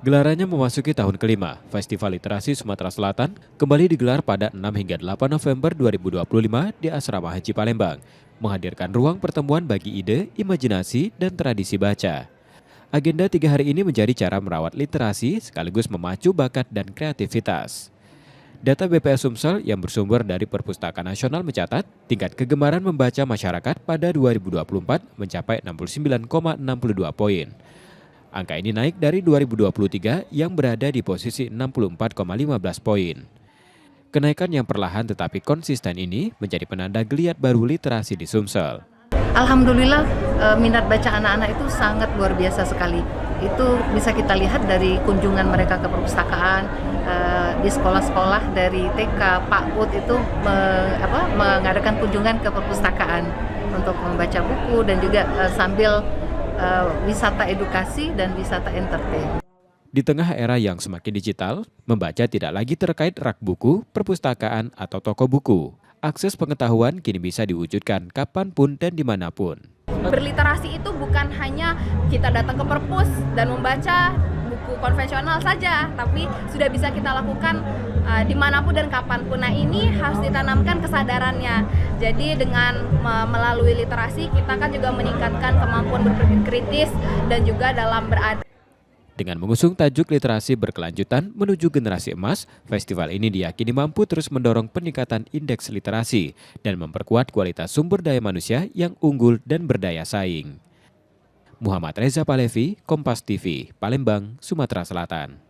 Gelarannya memasuki tahun kelima, Festival Literasi Sumatera Selatan kembali digelar pada 6 hingga 8 November 2025 di Asrama Haji Palembang, menghadirkan ruang pertemuan bagi ide, imajinasi, dan tradisi baca. Agenda 3 hari ini menjadi cara merawat literasi sekaligus memacu bakat dan kreativitas. Data BPS Sumsel yang bersumber dari Perpustakaan Nasional mencatat tingkat kegemaran membaca masyarakat pada 2024 mencapai 69,62 poin. Angka ini naik dari 2023 yang berada di posisi 64,15 poin. Kenaikan yang perlahan tetapi konsisten ini menjadi penanda geliat baru literasi di Sumsel. Alhamdulillah minat baca anak-anak itu sangat luar biasa sekali. Itu bisa kita lihat dari kunjungan mereka ke perpustakaan, di sekolah-sekolah dari TK, PAUD itu mengadakan kunjungan ke perpustakaan untuk membaca buku dan juga sambil wisata edukasi dan wisata entertain. Di tengah era yang semakin digital, membaca tidak lagi terkait rak buku, perpustakaan, atau toko buku. Akses pengetahuan kini bisa diwujudkan kapanpun dan dimanapun. Berliterasi itu bukan hanya kita datang ke perpus dan membaca buku konvensional saja, tapi sudah bisa kita lakukan dimanapun dan kapanpun. Nah, ini harus ditanamkan kesadarannya. Jadi dengan melalui literasi kita kan juga meningkatkan kemampuan berpikir kritis dan juga dalam berada. Dengan mengusung tajuk literasi berkelanjutan menuju generasi emas, festival ini diyakini mampu terus mendorong peningkatan indeks literasi dan memperkuat kualitas sumber daya manusia yang unggul dan berdaya saing. Muhammad Reza Palevi, Kompas TV, Palembang, Sumatera Selatan.